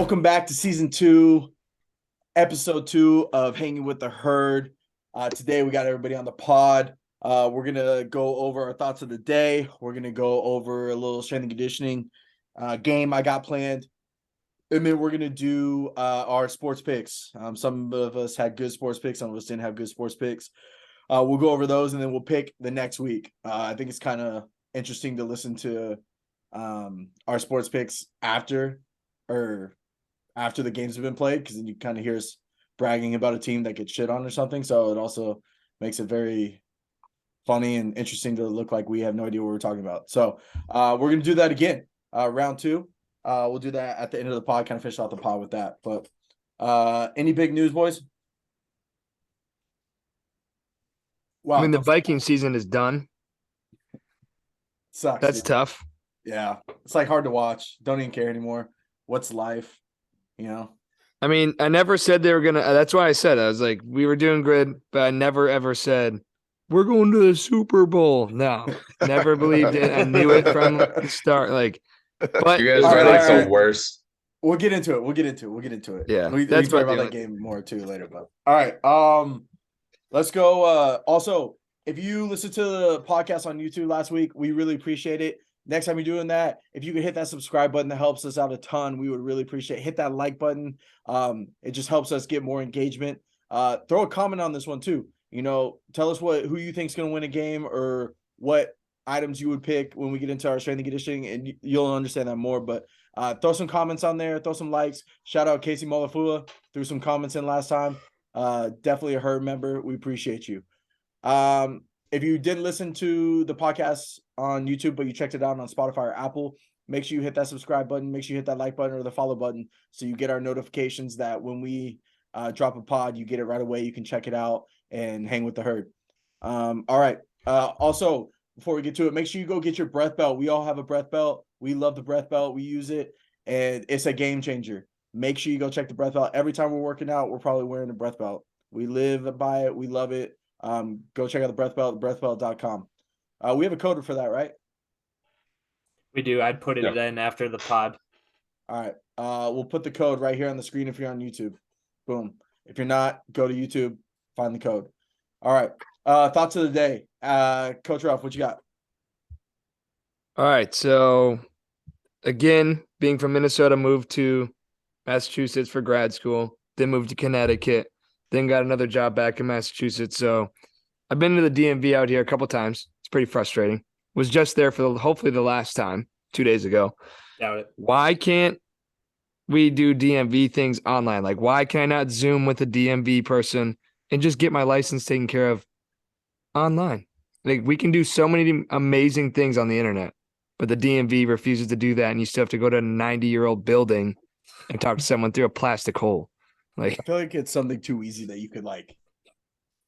Welcome back to season 2, episode 2 of Hanging with the Herd. Today we got everybody on the pod. We're going to go over our thoughts of the day. We're going to go over a little strength and conditioning game I got planned. And then we're going to do our sports picks. Some of us had good sports picks. Some of us didn't have good sports picks. We'll go over those and then we'll pick the next week. I think it's kind of interesting to listen to our sports picks after the games have been played, because then you kind of hear us bragging about a team that gets shit on or something. So it also makes it very funny and interesting to look like we have no idea what we're talking about. So we're going to do that again. Round 2. We'll do that at the end of the pod, kind of finish out the pod with that. But any big news, boys? Wow. I mean, the Viking season is done. Sucks. That's dude. tough. Yeah. It's like hard to watch. Don't even care anymore. What's life? You know? I mean, I never said they were going to – that's why I said I was like, we were doing good, but I never ever said, we're going to the Super Bowl. No, never believed it. I knew it from the start. But you guys All are right, like all the right. worst. We'll get into it. Yeah, we that's can talk my about that feeling. game more too later. But all right, let's go. Also, if you listened to the podcast on YouTube last week, we really appreciate it. Next time you're doing that, if you could hit that subscribe button, that helps us out a ton. We would really appreciate it. Hit that like button. It just helps us get more engagement. Throw a comment on this one too. You know, tell us who you think's going to win a game, or what items you would pick when we get into our strength and conditioning, and you'll understand that more. But throw some comments on there, throw some likes. Shout out Casey Molafua, threw some comments in last time. Definitely a Herd member. We appreciate you. If you didn't listen to the podcast on YouTube, but you checked it out on Spotify or Apple, make sure you hit that subscribe button. Make sure you hit that like button or the follow button, so you get our notifications that when we drop a pod, you get it right away. You can check it out and hang with the Herd. All right. Also, before we get to it, make sure you go get your breath belt. We all have a breath belt. We love the breath belt. We use it, and it's a game changer. Make sure you go check the breath belt. Every time we're working out, we're probably wearing a breath belt. We live by it. We love it. Go check out the breath belt, breathbelt.com. We have a code for that, right? We do. I'd put it in after the pod. All right. We'll put the code right here on the screen if you're on YouTube. Boom. If you're not, go to YouTube, find the code. All right. Thoughts of the day. Coach Ralph, what you got? All right. So, again, being from Minnesota, moved to Massachusetts for grad school, then moved to Connecticut, then got another job back in Massachusetts. So I've been to the DMV out here a couple times. It's pretty frustrating. Was just there for hopefully the last time 2 days ago. Doubt it. Why can't we do DMV things online? Like, why can I not Zoom with a DMV person and just get my license taken care of online? Like, we can do so many amazing things on the internet, but the DMV refuses to do that, and you still have to go to a 90-year-old building and talk to someone through a plastic hole. Like, I feel like it's something too easy that you could like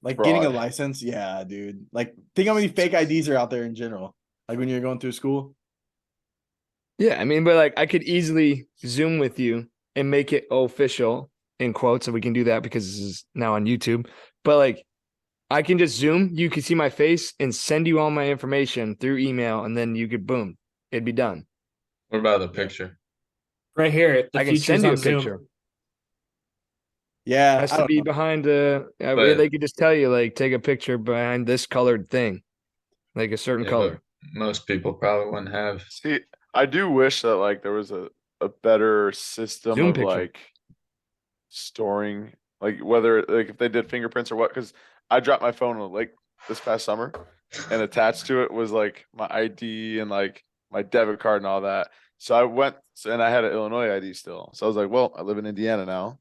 Fraud. getting a license. Yeah, dude. Like, think how many fake IDs are out there in general. Like when you're going through school. yeah, I mean, but like, I could easily Zoom with you and make it official in quotes, so we can do that because this is now on YouTube. But like, I can just Zoom, you can see my face and send you all my information through email, and then you could boom, it'd be done. What about the picture? Right here. The I can features send you on a Zoom. picture. Yeah. Has I to don't be know. behind But- they could just tell you, like, take a picture behind this colored thing, like a certain Yeah, color. but most people probably wouldn't have. See, I do wish that like there was a better system Zoom of picture. like storing, like whether like if they did fingerprints or what, because I dropped my phone like this past summer, and attached to it was like my ID and like my debit card and all that. So I went and I had an Illinois ID still. So I was like, well, I live in Indiana now.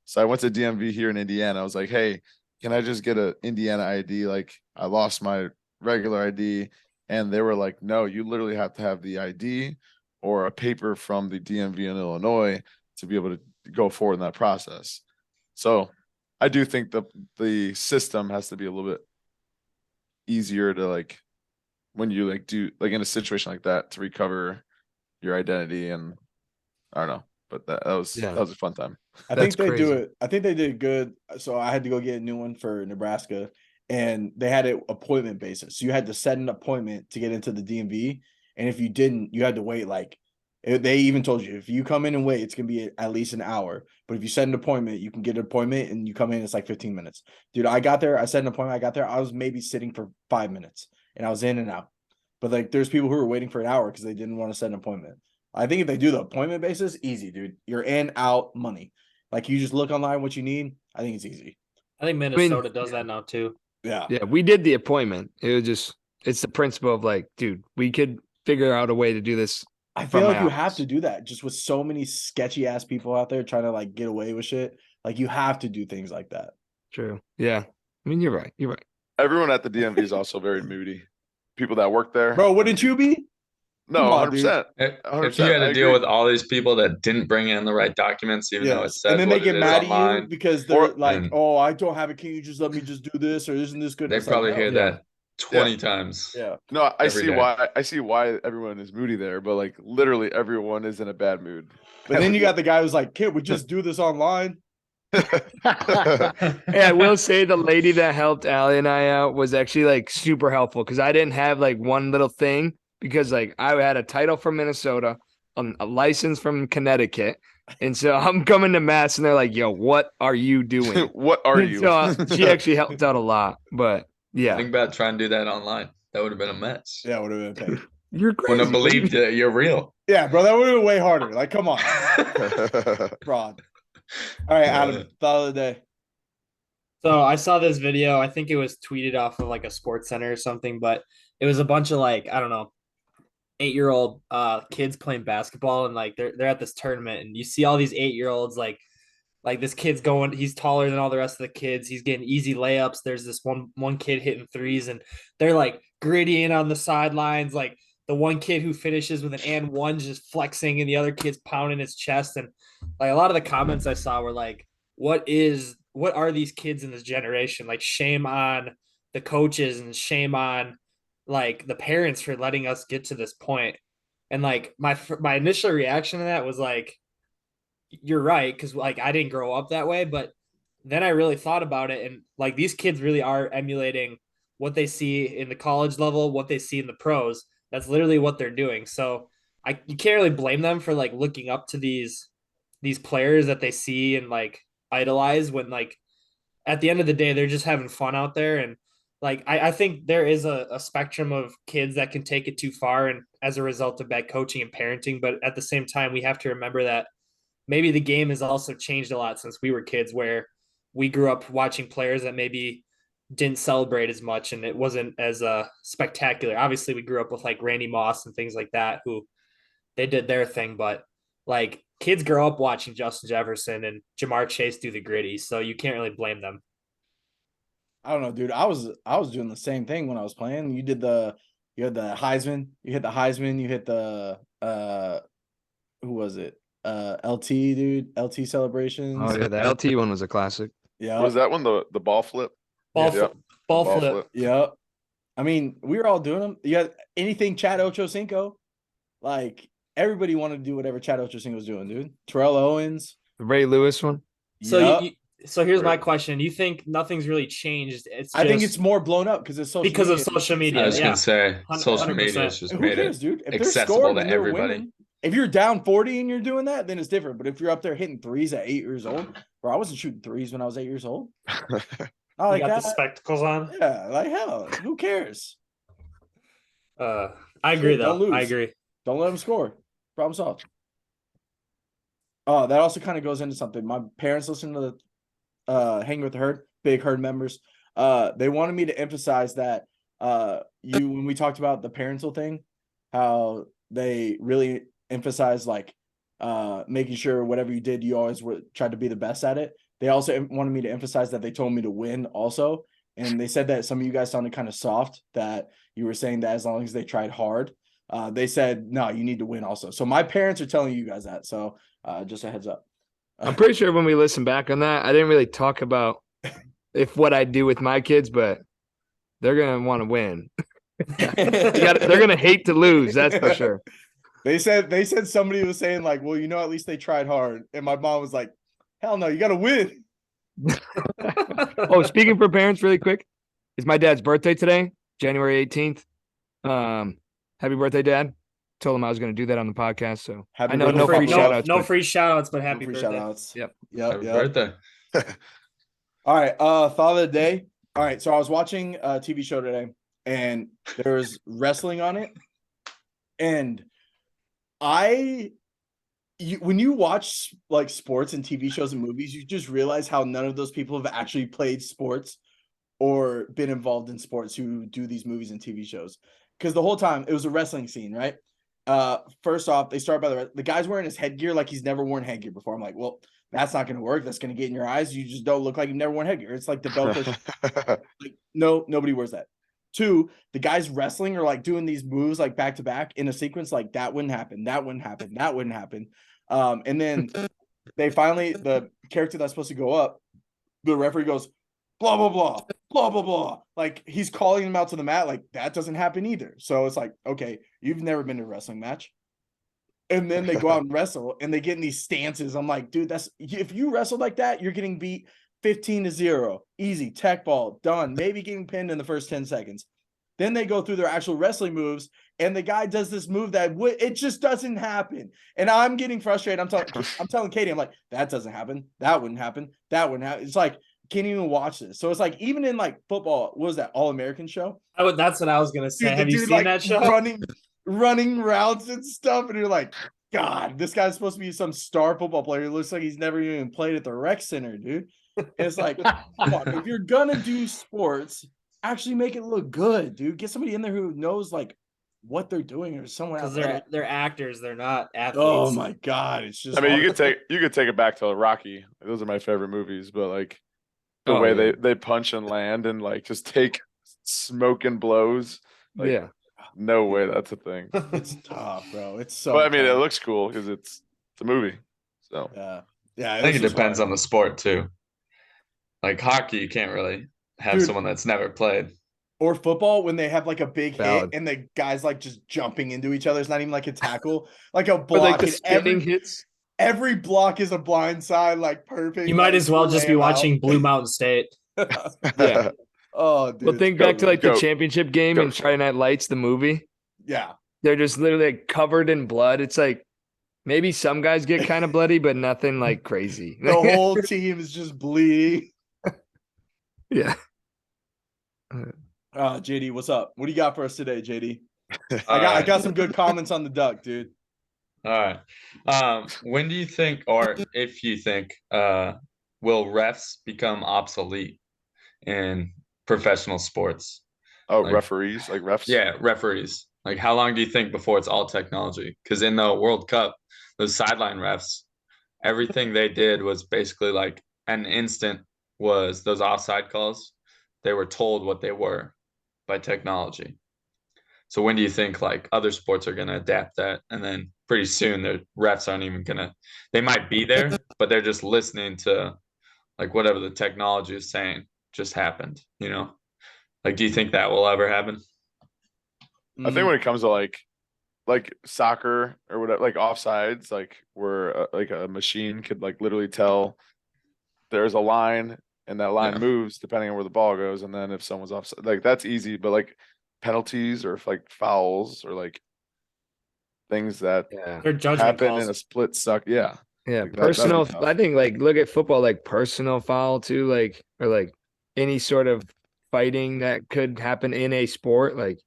So I went to DMV here in Indiana. I was like, hey, can I just get an Indiana ID? Like, I lost my regular ID. And they were like, no, you literally have to have the ID or a paper from the DMV in Illinois to be able to go forward in that process. So I do think the system has to be a little bit easier to like, when you like do like in a situation like that, to recover your identity. And I don't know, but that was a fun time. I That's think they do crazy. it. I think they did good. So I had to go get a new one for Nebraska, and they had it appointment basis. So you had to set an appointment to get into the DMV, and if you didn't, you had to wait like They even told you if you come in and wait, it's gonna be at least an hour. But if you set an appointment, you can get an appointment and you come in, it's like 15 minutes. Dude, I got there, I set an appointment, I got there, I was maybe sitting for 5 minutes and I was in and out. But like there's people who were waiting for an hour because they didn't want to set an appointment. I think if they do the appointment basis, easy, dude. You're in, out, money. Like you just look online what you need. I think it's easy. I think Minnesota does that now too. Yeah. Yeah, we did the appointment. It was just it's the principle of like, dude, we could figure out a way to do this. I feel From like my you have office. to do that just with so many sketchy ass people out there trying to like get away with shit. Like you have to do things like that. True. Yeah. I mean, you're right. You're right. Everyone at the DMV is also very moody. People that work there. Bro, wouldn't you be? No, Come on, 100%. If you 100%, had to I deal agree. with all these people that didn't bring in the right documents, even though it Yes. said And then what they get it is mad at you online, because they're Or- like, and- oh, I don't have it. Can you just let me just do this or isn't this good? they It's like, probably no. hear Yeah. that 20 times. Yeah. No, I every see day. why. I see why everyone is moody there, but like literally everyone is in a bad mood. But then you got the guy who's like, kid, we just do this online. Hey, I will say the lady that helped Allie and I out was actually like super helpful because I didn't have like one little thing because like I had a title from Minnesota, a license from Connecticut, and so I'm coming to Mass and they're like, "Yo, what are you doing?" What are And you? so she actually helped out a lot, but yeah, Think about trying to do that online. That would have been a mess. Yeah, would have been a pain. you're crazy. Wouldn't have What do you believed that you're real. Yeah, bro, that would have been way harder. Like, come on, fraud. All right, Adam, Yeah. thought of the day. So I saw this video. I think it was tweeted off of like a sports center or something, but it was a bunch of like, I don't know, 8-year-old kids playing basketball and like they're at this tournament and you see all these 8-year-olds like this kid's going, he's taller than all the rest of the kids. He's getting easy layups. There's this one kid hitting threes and they're like grittying on the sidelines. Like the one kid who finishes with an and one just flexing and the other kid's pounding his chest. And like a lot of the comments I saw were like, what are these kids in this generation? Like shame on the coaches and shame on like the parents for letting us get to this point. And like my initial reaction to that was like, you're right, because like I didn't grow up that way, but then I really thought about it, and like these kids really are emulating what they see in the college level, what they see in the pros. That's literally what they're doing. So you can't really blame them for like looking up to these players that they see and like idolize when like at the end of the day they're just having fun out there. And like I think there is a spectrum of kids that can take it too far and as a result of bad coaching and parenting. But at the same time, we have to remember that maybe the game has also changed a lot since we were kids, where we grew up watching players that maybe didn't celebrate as much and it wasn't as spectacular. Obviously, we grew up with like Randy Moss and things like that, who they did their thing, but like kids grow up watching Justin Jefferson and Jamar Chase do the gritty, so you can't really blame them. I don't know, dude. I was doing the same thing when I was playing. You had the Heisman, you hit the Heisman, you hit the who was it? LT, dude. LT celebrations. Oh yeah, the LT one was a classic. Yeah. Was that one the ball flip? Ball Yeah. flip. Yep. I mean, we were all doing them. You had anything Chad Ochocinco, like everybody wanted to do whatever Chad Ochocinco was doing, dude. Terrell Owens. The Ray Lewis one. So Yep. so here's my Right. question. You think nothing's really changed? I think it's more blown up because it's social because of media. social media. I was Yeah. gonna say social 100%. media has just Who made cares, it. dude? If they're accessible scoring to and they're everybody. winning, if you're down 40 and you're doing that, then it's different. But if you're up there hitting threes at 8 years old, bro, I wasn't shooting threes when I was 8 years old. I You like got that. the spectacles on. Yeah, like hell. Who cares? I agree, Shit, don't though. I lose. agree. Don't let them score. Problem solved. Oh, that also kind of goes into something. My parents listen to the Hanging with the Herd, big Herd members. They wanted me to emphasize that when we talked about the parental thing, how they really emphasize like making sure whatever you did, you always tried to be the best at it. They also wanted me to emphasize that they told me to win also. And they said that some of you guys sounded kind of soft, that you were saying that as long as they tried hard. They said, no, you need to win also. So my parents are telling you guys that. So just a heads up. I'm pretty sure when we listen back on that, I didn't really talk about what I do with my kids, but they're gonna want to win. They're gonna hate to lose. That's for sure. They said somebody was saying like, well, at least they tried hard. And my mom was like, hell no, you got to win. Oh, speaking for parents, really quick, it's my dad's birthday today, January 18th. Happy birthday, Dad! told him I was going to do that on the podcast. So Happy I know birthday, no free Pablo. shout outs. No free shout outs, but No happy free birthday. shout-outs. Yep. Happy birthday. All right, thought of the day. All right, so I was watching a TV show today, and there was wrestling on it, and when you watch like sports and TV shows and movies, you just realize how none of those people have actually played sports or been involved in sports who do these movies and TV shows. Because the whole time it was a wrestling scene, right? First off, they start by the guy's wearing his headgear like he's never worn headgear before. I'm like, well, that's not going to work. That's going to get in your eyes. You just don't look like you've never worn headgear. It's like the Velcro. Like, no, nobody wears that. Two, the guys wrestling or like doing these moves like back to back in a sequence, like that wouldn't happen. That wouldn't happen. That wouldn't happen. And then they finally, the character that's supposed to go up, the referee goes, blah, blah, blah, blah, blah, blah. Like he's calling them out to the mat. Like that doesn't happen either. So it's like, okay, you've never been to a wrestling match. And then they go out and wrestle and they get in these stances. I'm like, dude, if you wrestle like that, you're getting beat 15-0. Easy. Tech ball. Done. Maybe getting pinned in the first 10 seconds. Then they go through their actual wrestling moves, and the guy does this move that it just doesn't happen. And I'm getting frustrated. I'm telling Katie, I'm like, that doesn't happen. That wouldn't happen. That wouldn't happen. It's like, can't even watch this. So it's like, even in like football, what was that All-American show? That's what I was gonna say. Dude, Have you dude, seen like, that show? Running routes and stuff, and you're like, God, this guy's supposed to be some star football player. It looks like he's never even played at the rec center, dude. And it's like, come on, if you're gonna do sports, actually make it look good, dude. Get somebody in there who knows like what they're doing, or someone else. Because they're actors, they're not athletes. Oh my God, it's just. I mean, you could take it back to Rocky. Those are my favorite movies, but like the Oh, way yeah. they punch and land and like just take smoking blows. Like, Yeah. no way that's a thing. It's tough, bro. It's so. But I mean, it tough. looks cool because it's a movie. So Yeah. I think it depends on the sport too. Like hockey, you can't really have Dude. someone that's never played. Or football when they have like a big Valid. hit and the guys like just jumping into each other. It's not even like a tackle, like a Or block. like the and spinning hits. every block is a blind side, like perfect. You might like, as well to just lay be 'em out. watching Blue Mountain State. Yeah. Oh, dude. Well, think back to like the Goat. championship game Goat in Friday Night Lights, the movie. Yeah. They're just literally like covered in blood. It's like maybe some guys get kind of bloody, but nothing like crazy. The whole team is just bleeding. Yeah. JD, what's up? What do you got for us today, JD? I All got right. some good comments on the duck, dude. All right. When do you think, or if you think, will refs become obsolete in professional sports? Oh, Like- referees, like refs. Yeah, referees. Like, how long do you think before it's all technology? Because in the World Cup, those sideline refs, everything they did was basically like an instant was those offside calls. They were told what they were by technology. So when do you think like other sports are going to adapt that? And then pretty soon the refs aren't even going to, they might be there, but they're just listening to like whatever the technology is saying just happened, you know? Like, do you think that will ever happen? I think when it comes to like soccer or whatever, like offsides, like where like a machine could like literally tell there's a line and that line Yeah. moves depending on where the ball goes, and then if someone's offside, like that's easy. But like penalties or if like fouls or like things that Yeah. They're judgment happen calls. in a split suck, yeah. Yeah. Like, that'd be Personal. tough. I think like look at football, like personal foul too, like or like any sort of fighting that could happen in a sport. Like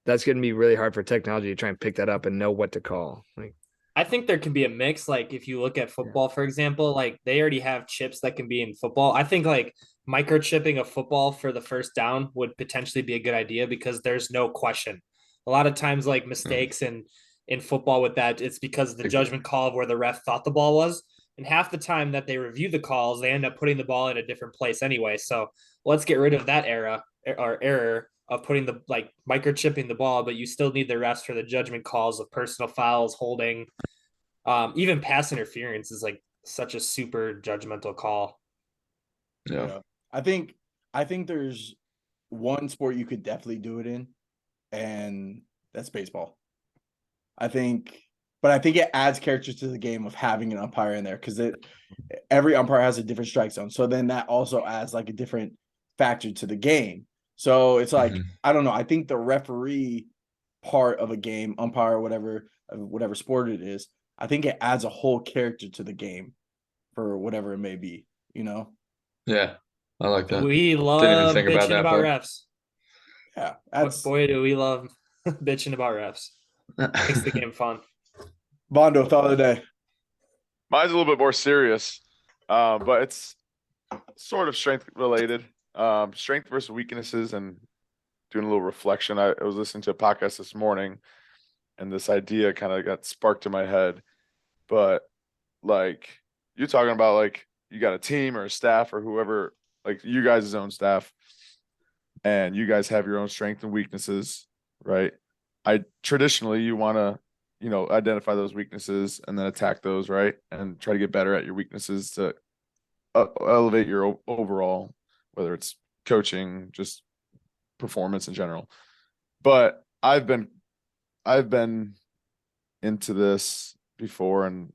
that's going to be really hard for technology to try and pick that up and know what to call. Like, I think there can be a mix. Like if you look at football, for example, like they already have chips that can be in football. I think like microchipping a football for the first down would potentially be a good idea because there's no question. A lot of times, like mistakes in football with that, it's because of the judgment call of where the ref thought the ball was. And half the time that they review the calls, they end up putting the ball in a different place anyway. So let's get rid of that error of putting the like microchipping the ball, but you still need the refs for the judgment calls of personal fouls, holding, even pass interference is like such a super judgmental call. Yeah. I think there's one sport you could definitely do it in, and that's baseball. I think it adds character to the game of having an umpire in there because every umpire has a different strike zone. So then that also adds like a different factor to the game. So it's like, Mhm. I don't know. I think the referee part of a game, umpire, whatever sport it is. I think it adds a whole character to the game for whatever it may be, you know? Yeah, I like that. We Didn't even love think about bitching that, about but refs. Yeah. Boy, do we love bitching about refs. Makes the game fun. Bondo, thought of the day. Mine's a little bit more serious, but it's sort of strength related. Strength versus weaknesses, and doing a little reflection. I was listening to a podcast this morning, and this idea kind of got sparked in my head. But like you're talking about, like you got a team or a staff or whoever, like you guys' own staff, and you guys have your own strengths and weaknesses, right? I traditionally you want to, identify those weaknesses and then attack those, right? And try to get better at your weaknesses to elevate your overall, whether it's coaching, just performance in general. But I've been into this before, and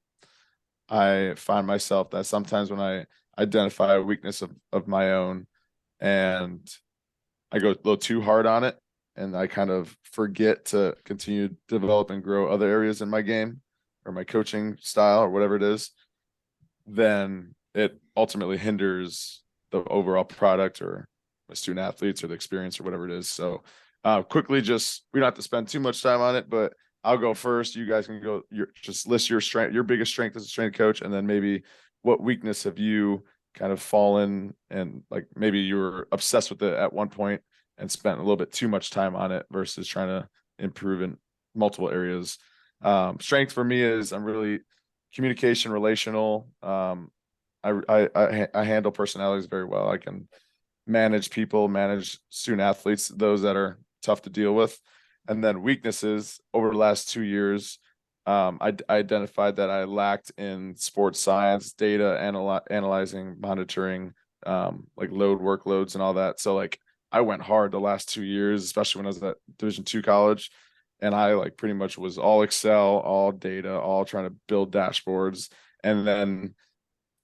I find myself that sometimes when I identify a weakness of my own and I go a little too hard on it, and I kind of forget to continue to develop and grow other areas in my game or my coaching style or whatever it is, then it ultimately hinders the overall product or my student athletes or the experience or whatever it is. So quickly, just we don't have to spend too much time on it, but I'll go first. You guys can go. Just list your strength, your biggest strength as a strength coach, and then maybe what weakness have you kind of fallen and like maybe you were obsessed with it at one point and spent a little bit too much time on it versus trying to improve in multiple areas. Strength for me is I'm really communication, relational. I handle personalities very well. I can manage people, manage student athletes, those that are tough to deal with. And then weaknesses over the last 2 years, I identified that I lacked in sports science, data, analyzing, monitoring, like load workloads and all that. So like I went hard the last 2 years, especially when I was at Division II college. And I like pretty much was all Excel, all data, all trying to build dashboards. And then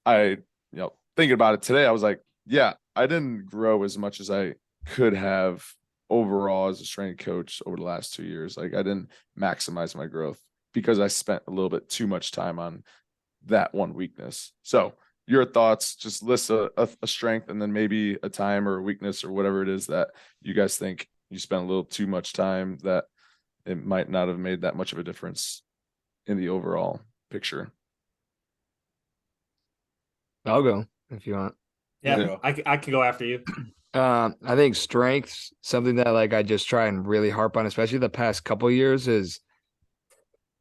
thinking about it today, I was like, yeah, I didn't grow as much as I could have overall as a strength coach over the last 2 years. Like I didn't maximize my growth because I spent a little bit too much time on that one weakness. So your thoughts, just list a strength and then maybe a time or a weakness or whatever it is that you guys think you spent a little too much time that it might not have made that much of a difference in the overall picture. I'll go if you want. Yeah, I could go after you. I think strengths, something that like I just try and really harp on, especially the past couple years, is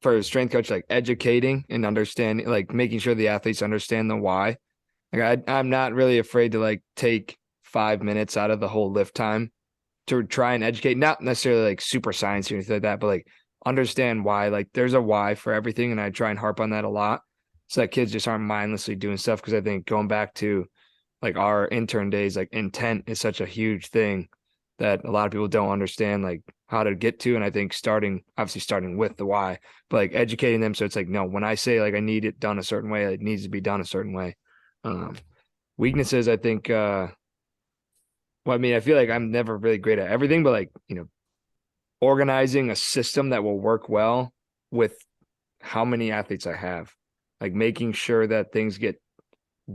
for a strength coach, like educating and understanding, like making sure the athletes understand the why. Like I'm not really afraid to like take 5 minutes out of the whole lift time to try and educate, not necessarily like super science or anything like that, but like understand why. Like there's a why for everything, and I try and harp on that a lot so that kids just aren't mindlessly doing stuff. Because I think going back to like our intern days, like intent is such a huge thing that a lot of people don't understand like how to get to. And I think starting with the why, but like educating them. So it's like, no, when I say like I need it done a certain way, it needs to be done a certain way. Weaknesses, I think, well, I mean, I feel like I'm never really great at everything, but like, organizing a system that will work well with how many athletes I have, like making sure that things get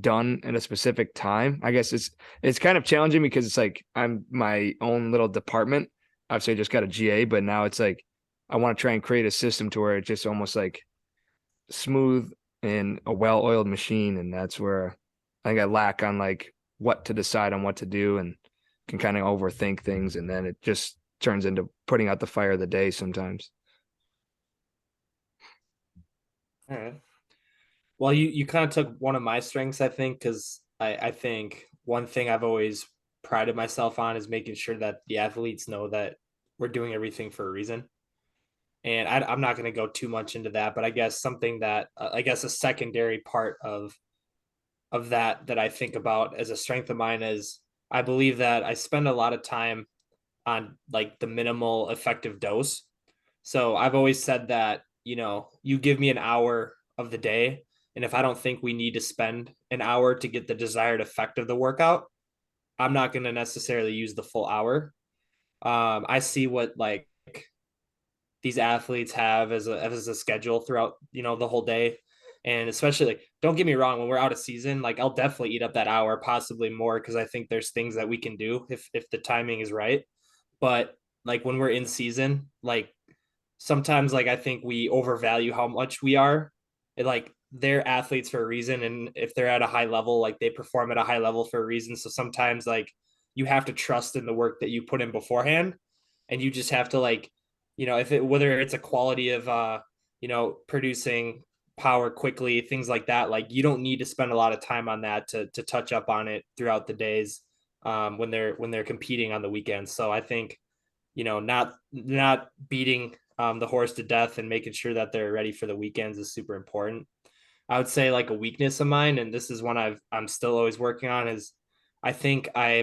done in a specific time. I guess it's kind of challenging because it's like I'm my own little department. Obviously I just got a GA, but now it's like I want to try and create a system to where it's just almost like smooth and a well-oiled machine. And that's where I think I lack on like what to decide on what to do, and can kind of overthink things, and then it just turns into putting out the fire of the day sometimes. All right. Well, you kind of took one of my strengths, I think, because I think one thing I've always prided myself on is making sure that the athletes know that we're doing everything for a reason. And I'm not going to go too much into that, but I guess something that I guess a secondary part of that I think about as a strength of mine is I believe that I spend a lot of time on like the minimal effective dose. So I've always said that, you give me an hour of the day, and if I don't think we need to spend an hour to get the desired effect of the workout, I'm not going to necessarily use the full hour. I see what like these athletes have as a schedule throughout, the whole day. And especially, like, don't get me wrong, when we're out of season, like, I'll definitely eat up that hour, possibly more, because I think there's things that we can do if the timing is right. But like when we're in season, like sometimes, like, I think we overvalue how much we are. Like, they're athletes for a reason, and if they're at a high level, like, they perform at a high level for a reason. So sometimes, like, you have to trust in the work that you put in beforehand, and you just have to, like, if it whether it's a quality of producing power quickly, things like that, like, you don't need to spend a lot of time on that to touch up on it throughout the days, when they're competing on the weekends. So I think, not beating the horse to death and making sure that they're ready for the weekends is super important. I would say, like, a weakness of mine, and this is one I'm still always working on, is I think I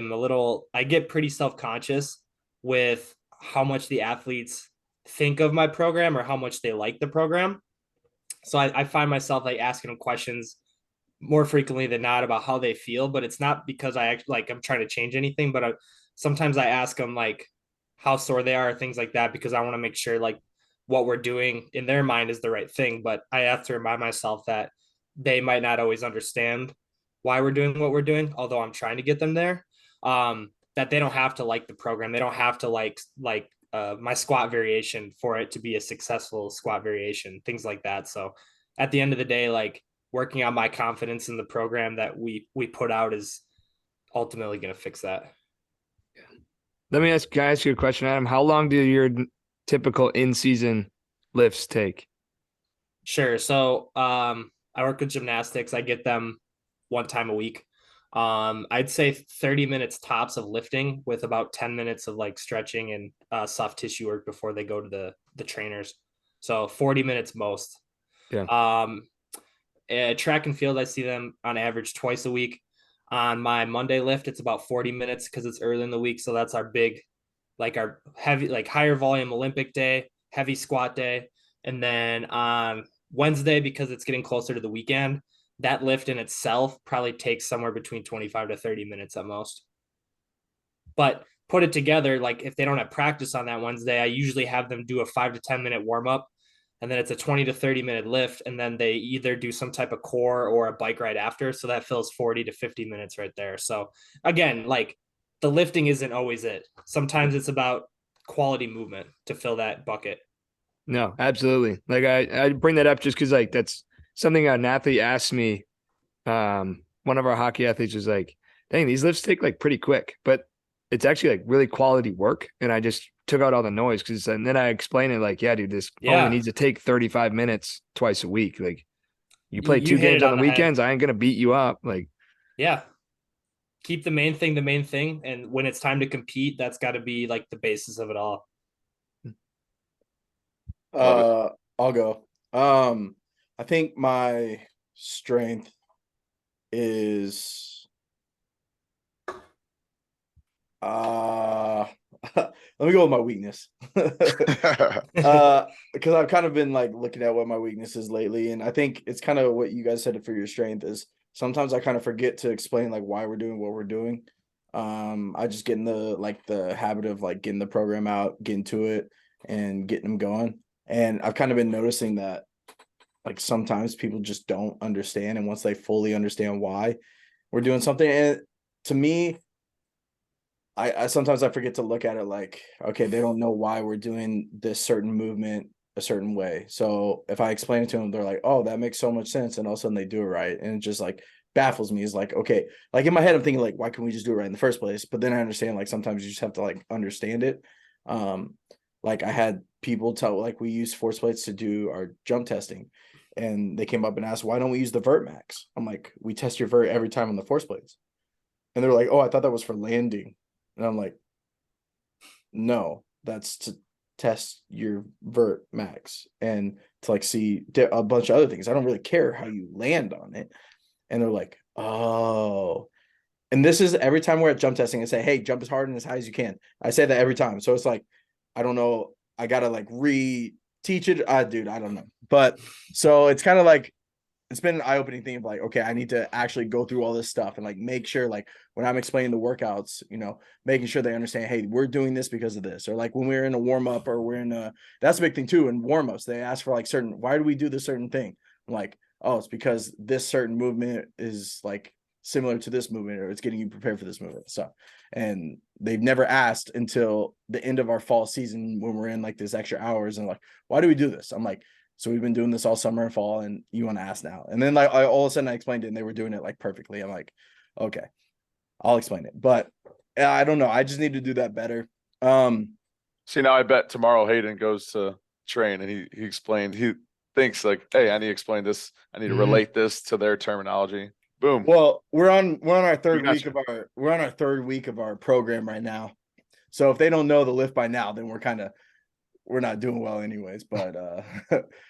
get pretty self-conscious with how much the athletes think of my program or how much they like the program. So I find myself, like, asking them questions more frequently than not about how they feel, but it's not because I actually, like, I'm trying to change anything, but sometimes I ask them, like, how sore they are, things like that, because I want to make sure, like, what we're doing in their mind is the right thing. But I have to remind myself that they might not always understand why we're doing what we're doing, although I'm trying to get them there. That they don't have to like the program. They don't have to like my squat variation for it to be a successful squat variation, things like that. So at the end of the day, like, working on my confidence in the program that we put out is ultimately going to fix that. Can I ask you a question, Adam? How long do your typical in-season lifts take? Sure. So I work with gymnastics. I get them one time a week. I'd say 30 minutes tops of lifting, with about 10 minutes of, like, stretching and soft tissue work before they go to the trainers. So 40 minutes most. Yeah. Track and field, I see them on average twice a week. On my Monday lift, it's about 40 minutes because it's early in the week. So that's our big, like, our heavy, like, higher volume Olympic day, heavy squat day. And then on Wednesday, because it's getting closer to the weekend, that lift in itself probably takes somewhere between 25 to 30 minutes at most. But put it together, like, if they don't have practice on that Wednesday, I usually have them do a 5 to 10 minute warm up, and then it's a 20 to 30 minute lift, and then they either do some type of core or a bike ride after. So that fills 40 to 50 minutes right there. So again, like, the lifting isn't always it. Sometimes it's about quality movement to fill that bucket. No, absolutely. Like, I bring that up just because, like, that's something an athlete asked me. One of our hockey athletes was like, dang, these lifts take, like, pretty quick, but it's actually, like, really quality work. And I just took out all the noise and then I explained it, like, yeah, dude, this only needs to take 35 minutes twice a week. Like, you play two games on the weekends, I ain't gonna beat you up. Like, yeah, keep the main thing, and when it's time to compete, that's got to be, like, the basis of it all. I'll go. I think my strength is let me go with my weakness. Because I've kind of been, like, looking at what my weakness is lately, and I think it's kind of what you guys said for your strength is sometimes I kind of forget to explain, like, why we're doing what we're doing. I just get in the habit of, like, getting the program out, getting to it, and getting them going. And I've kind of been noticing that, like, sometimes people just don't understand, and once they fully understand why we're doing something, and to me, I sometimes I forget to look at it like, okay, they don't know why we're doing this certain movement a certain way. So if I explain it to them, they're like, oh, that makes so much sense. And all of a sudden they do it right. And it just, like, baffles me. Is like, okay, like, in my head, I'm thinking, like, why can't we just do it right in the first place? But then I understand, like, sometimes you just have to, like, understand it. Like, I had people tell, like, we use force plates to do our jump testing. And they came up and asked, why don't we use the vert max? I'm like, we test your vert every time on the force plates. And they're like, oh, I thought that was for landing. And I'm like, no, that's to test your vert max and to, like, see a bunch of other things. I don't really care how you land on it. And they're like, oh. And this is every time we're at jump testing and say, hey, jump as hard and as high as you can. I say that every time. So it's like, I don't know. I got to, like, re-teach it. Dude, I don't know. But so it's kind of like, it's been an eye-opening thing of like, okay, I need to actually go through all this stuff and like make sure like when I'm explaining the workouts, making sure they understand, hey, we're doing this because of this. Or like when we're in a warm-up or we're in a, that's a big thing too. In warm-ups, they ask for like why do we do this certain thing? I'm like, oh, it's because this certain movement is like similar to this movement, or it's getting you prepared for this movement. So, and they've never asked until the end of our fall season when we're in like this extra hours and like, why do we do this? I'm like, so we've been doing this all summer and fall, and you want to ask now. And then like all of a sudden I explained it and they were doing it like perfectly. I'm like, okay, I'll explain it. But I don't know. I just need to do that better. See, now I bet tomorrow Hayden goes to train and he explained, he thinks like, hey, I need to explain this. I need to Mhm. relate this to their terminology. Boom. Well, we're on our third got week you. of our third week of our program right now. So if they don't know the lift by now, then we're not doing well anyways. But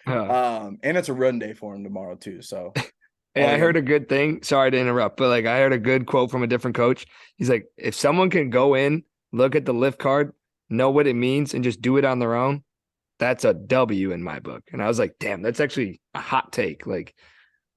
and it's a run day for him tomorrow too. So Hey, all I heard in. a good thing. Sorry to interrupt, but like I heard a good quote from a different coach. He's like, if someone can go in, look at the lift card, know what it means, and just do it on their own, that's a W in my book. And I was like, damn, that's actually a hot take. Like,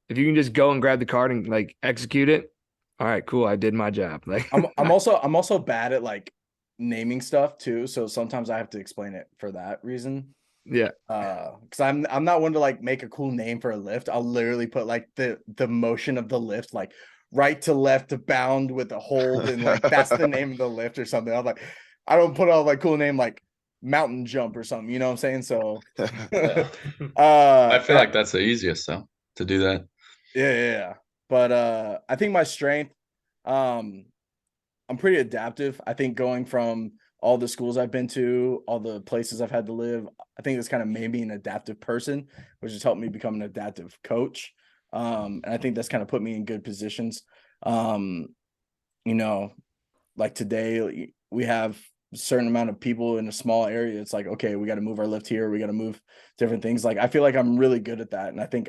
if you can just go and grab the card and like execute it, all right, cool, I did my job. Like, I'm also bad at like naming stuff too. So sometimes I have to explain it for that reason. yeah, Because I'm not one to like make a cool name for a lift. I'll literally put like the motion of the lift, like right to left to bound with a hold, and like that's the name of the lift or something. I'm like, I don't put all like cool name like mountain jump or something. You know what I'm saying? So Yeah. uh I feel like that's the easiest though to do that. yeah. But I think my strength, um, I'm pretty adaptive. I think going from all the schools I've been to, all the places I've had to live, I think it's kind of made me an adaptive person, which has helped me become an adaptive coach. And I think that's kind of put me in good positions. Um, you know, like today we have a certain amount of people in a small area. It's like, okay, we got to move our lift here. We got to move different things. Like, I feel like I'm really good at that. And I think,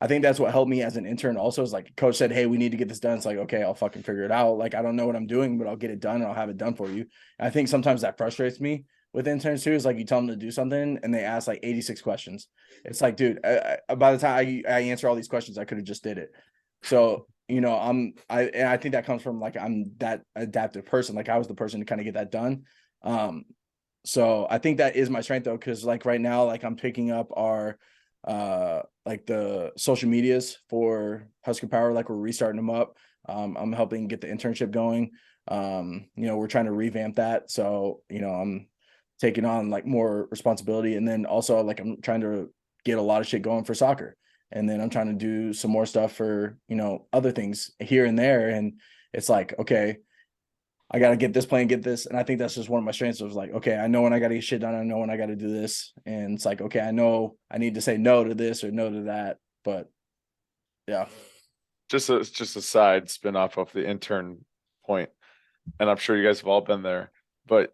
I think that's what helped me as an intern also is like coach said, hey, we need to get this done. It's like, okay, I'll fucking figure it out. Like, I don't know what I'm doing, but I'll get it done and I'll have it done for you. And I think sometimes that frustrates me with interns too, is like you tell them to do something and they ask like 86 questions. It's like, dude, by the time I answer all these questions, I could have just did it. So, I think that comes from like, I'm that adaptive person. Like I was the person to kind of get that done. So I think that is my strength though. Cause like right now, like I'm picking up our, like the social medias for Husker Power, like we're restarting them up. I'm helping get the internship going. We're trying to revamp that. So, I'm taking on like more responsibility. And then also like I'm trying to get a lot of shit going for soccer. And then I'm trying to do some more stuff for, other things here and there. And it's like, okay, I got to get this plan, get this. And I think that's just one of my strengths. It was like, okay, I know when I got to get shit done. I know when I got to do this. And it's like, okay, I know I need to say no to this or no to that. But yeah. just a side spin off of the intern point, and I'm sure you guys have all been there. But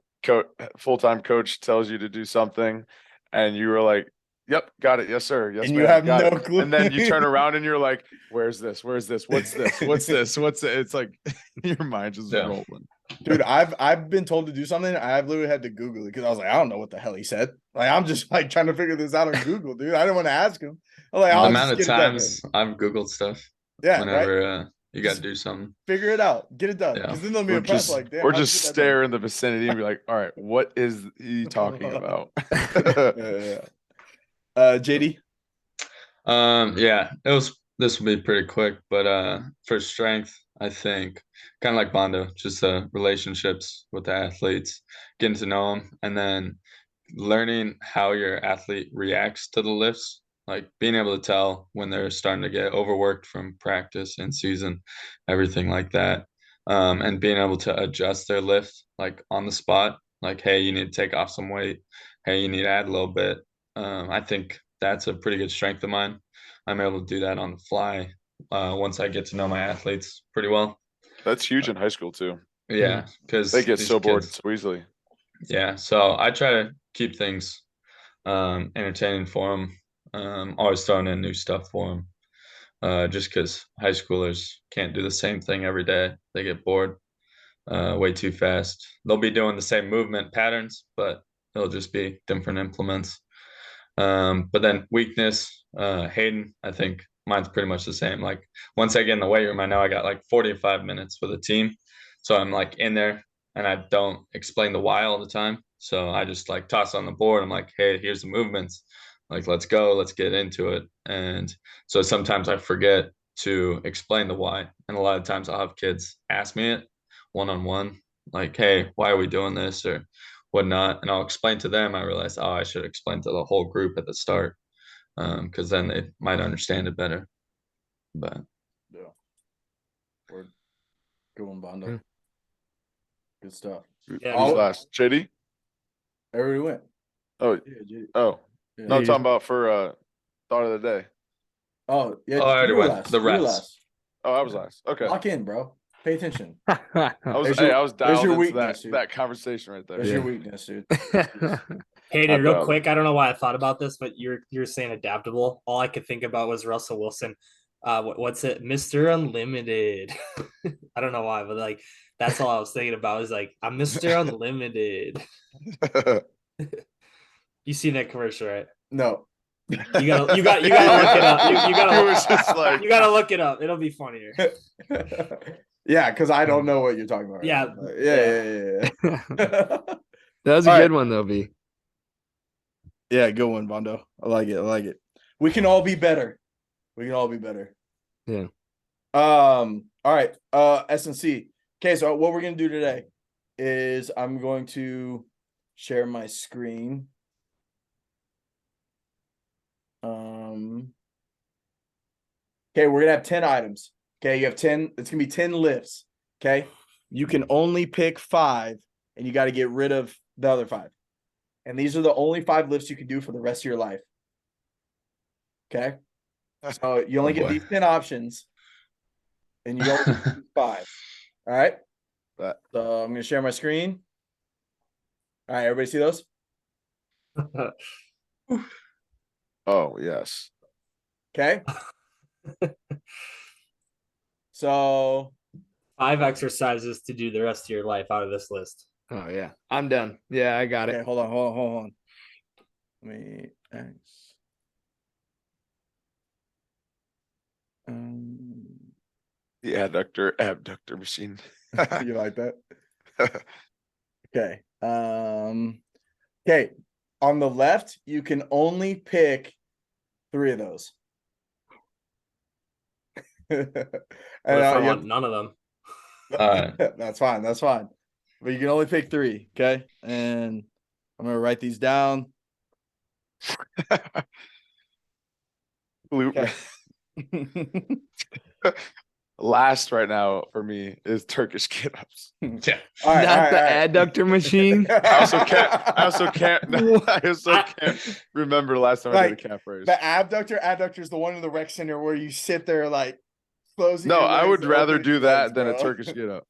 full-time coach tells you to do something, and you were like, "Yep, got it. Yes, sir. Yes, And ma'am. you have got no it." clue. And then you turn around and you're like, "Where's this? Where's this? What's this? What's this? What's it?" It's like your mind just Yeah. rolling. Dude, I've been told to do something. I've literally had to Google it because I was like, I don't know what the hell he said. Like, I'm just like trying to figure this out on Google, dude. I didn't want to ask him. I'm like, The I'll amount just of get it done, times I've Googled stuff yeah, right. whenever you got Just to do something. Figure it out, get it done. Yeah. Because then they'll be Or impressed. just, Like, damn, or how'd you just get that done? stare in the vicinity and be like, "All right, what is he talking about?" Yeah. JD. Yeah, this will be pretty quick, but for strength, I think kind of like Bondo, just relationships with the athletes, getting to know them, and then learning how your athlete reacts to the lifts, like being able to tell when they're starting to get overworked from practice and season, everything like that. And being able to adjust their lift like on the spot, like, hey, you need to take off some weight. Hey, you need to add a little bit. I think that's a pretty good strength of mine. I'm able to do that on the fly once I get to know my athletes pretty well. That's huge in high school too. Yeah, because They get these so bored kids, so easily. yeah. So I try to keep things entertaining for them. Always throwing in new stuff for them. Just because high schoolers can't do the same thing every day. They get bored way too fast. They'll be doing the same movement patterns, but it'll just be different implements. But then weakness, Hayden, I think mine's pretty much the same. Like once I get in the weight room, I know I got like 45 minutes with a team. So I'm like in there and I don't explain the why all the time. So I just like toss on the board. I'm like, hey, here's the movements. Like, let's go, let's get into it. And so sometimes I forget to explain the why. And a lot of times I'll have kids ask me it one on one, like, hey, why are we doing this or whatnot? And I'll explain to them. I realize, oh, I should explain to the whole group at the start, because then they might understand it better. But Yeah. Word. Good one, Bondo. Yeah. Good stuff. Yeah, Who's I'll- last? JD? Everybody went. Oh, Yeah, J- oh. yeah. No, I'm JD. talking about for thought of the day. Oh, yeah. Oh, I already you were went. last. The You were refs. last. Oh, I was last. Okay. Lock in, bro. Pay attention. I was There's your- I was there's dialed your into weakness, dude. that conversation right there. There's Yeah. your weakness, dude. Hayden, I'm real proud. quick, I don't know why I thought about this, but you're saying adaptable. All I could think about was Russell Wilson. What's it, Mr. Unlimited? I don't know why, but like that's all I was thinking about. Is like I'm Mr. Unlimited. You seen that commercial, right? No. You gotta look it up. You gotta It was just like- you gotta look it up. It'll be funnier. Yeah, because I don't know what you're talking about. right Yeah, now, but yeah. That Yeah. was a All good right. one though, B. Yeah, good one, Bondo. I like it. I like it. We can all be better. We can all be better. Yeah. All right. SNC. Okay, so what we're gonna do today is I'm going to share my screen. Okay, we're gonna have 10 items. Okay, you have 10, it's gonna be 10 lifts. Okay, you can only pick 5 and you got to get rid of the other 5. And these are the only 5 lifts you can do for the rest of your life. Okay, so you only Oh, get boy. these 10 options and you only get 5. All right, That- so I'm gonna share my screen. All right, everybody see those? Oh, yes. Okay. So 5 exercises to do the rest of your life out of this list. Oh yeah, I'm done. Yeah, I got okay, it. hold on. Let me X. The abductor machine. You like that? Okay. Okay. On the left, you can only pick 3 of those. And What if I you want none of them? Alright. That's fine. That's fine. But you can only pick 3. Okay. And I'm gonna write these down. Loop. Okay. Last right now for me is Turkish get-ups. Yeah. All right. Not the adductor machine. I also I- can't remember the last time I did a Like, calf raise. The abductor is the one in the rec center where you sit there like closing. No, your I would legs, rather opening do your that legs, than a bro. Turkish get-up.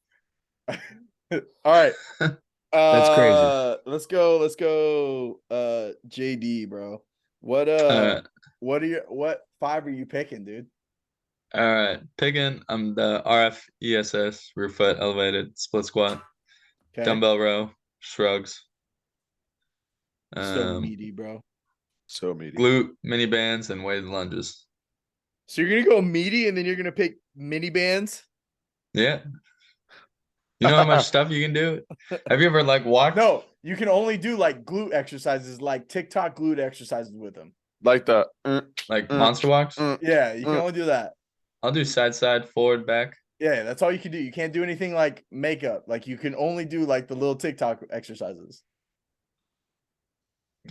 All right. That's crazy. Let's go. JD, bro. What what 5 are you picking, dude? All right, picking. I'm the RF ESS rear foot elevated split squat, Okay. dumbbell row, shrugs, So meaty, bro. So meaty. glute mini bands, and weighted lunges. So you're gonna go meaty and then you're gonna pick mini bands? Yeah. You know how much stuff you can do? Have you ever like walked? No, you can only do like glute exercises, like TikTok glute exercises with them. Like the Like monster walks? Yeah, you can only do that. I'll do side, forward, back. Yeah, that's all you can do. You can't do anything like makeup. Like you can only do like the little TikTok exercises.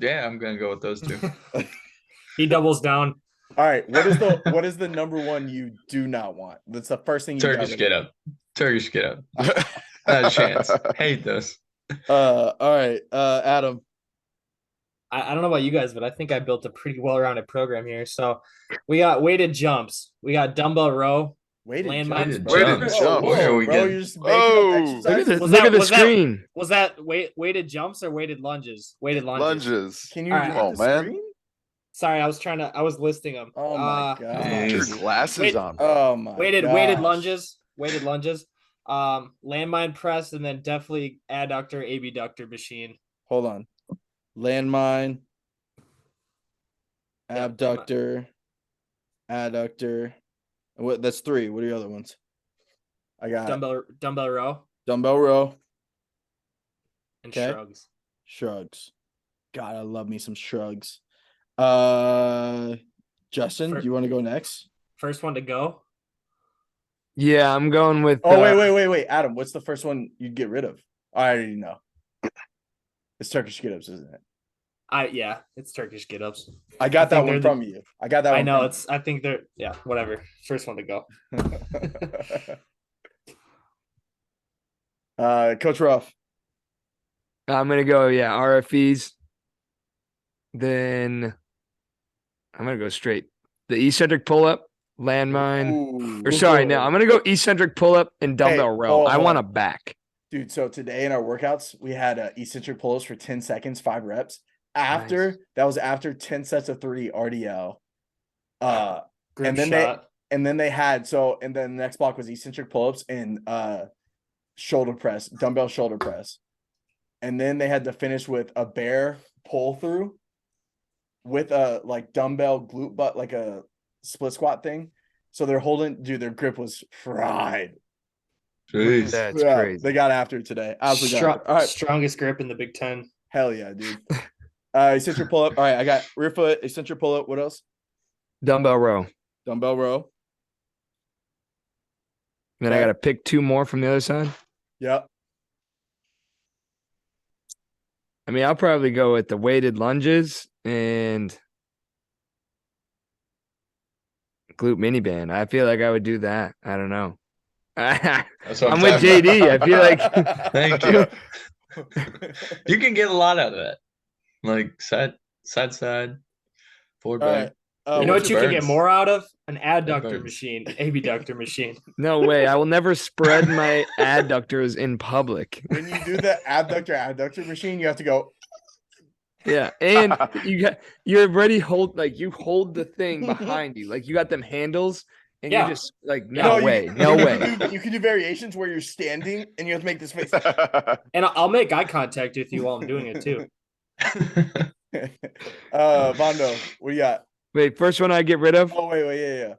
Yeah, I'm gonna go with those two. He doubles down. All right, what is the number 1 you do not want? That's the first thing you got Turkish rid get of. up. Turkish get up. Not a chance. Hate those. All right, Adam. I don't know about you guys, but I think I built a pretty well-rounded program here. So we got weighted jumps, we got dumbbell row. Weighted Landmines, jumps, bro. bro. Weighted Whoa, jumps. whoa, Where are we bro, getting- you're just making Oh, up Look at exercises. this. Was Look that- at the was that- screen. Was that weighted jumps or weighted lunges? Weighted lunges. lunges. Can you All right. read Oh, the man. screen? Sorry, I was listing them. Oh my Your Jeez. god. glasses Wait. on. Oh my Weighted gosh. lunges. Landmine press, and then definitely adductor, abductor machine. Hold on. Landmine. Yeah, Abductor. adductor. What? That's 3. What are the other ones? I got Dumbbell row dumbbell row, and Okay. shrugs. shrugs. God, I love me some shrugs. Justin, For- do you want to go next? First one to go. Yeah, I'm going with. Oh, wait. Adam, what's the first one you'd get rid of? I already know. It's Turkish get ups, isn't it? It's Turkish get ups. I got I that think one they're from you. I got that I one. know from I think they're whatever. First one to go. Coach Ruff. I'm gonna go. Yeah, RFEs. Then I'm gonna go straight. The eccentric pull up, landmine. Ooh. Or sorry, no, I'm gonna go eccentric pull up and dumbbell row. hold on, I hold want a on. back. Dude, so today in our workouts, we had eccentric pulls for 10 seconds, 5 reps. That was after 10 sets of 3 RDL. Group and then shot. and then they had and then the next block was eccentric pull-ups and shoulder press, dumbbell shoulder press. And then they had to finish with a bear pull through with a like dumbbell glute butt, like a split squat thing. So they're holding, dude, their grip was fried. Jeez. That's Yeah, crazy. They got after it today. Absolutely got after it. All right. Strongest grip in the Big Ten. Hell yeah, dude. Eccentric pull up. All right, I got rear foot, eccentric pull up. What else? Dumbbell row. Dumbbell row. Then I Okay. gotta pick 2 more from the other side. Yep. I mean, I'll probably go with the weighted lunges and glute mini band. I feel like I would do that. I don't know. That's what I'm I'm with talking about. JD. I feel like Thank you. You can get a lot out of that. Like side, forward, All back. right. You know what's what you your- can get burns? more out of? An It adductor burns. machine, abductor machine. no way. I will never spread my adductors in public. When you do the adductor machine, you have to go. Yeah, and you already hold you hold the thing behind you, like you got them handles, and Yeah. you just like Yeah. no you way, can- no you way. can do- you can do variations where you're standing and you have to make this face. And I'll make eye contact with you while I'm doing it too. Vondo, what do you got? Wait, first one I get rid of Oh wait, yeah.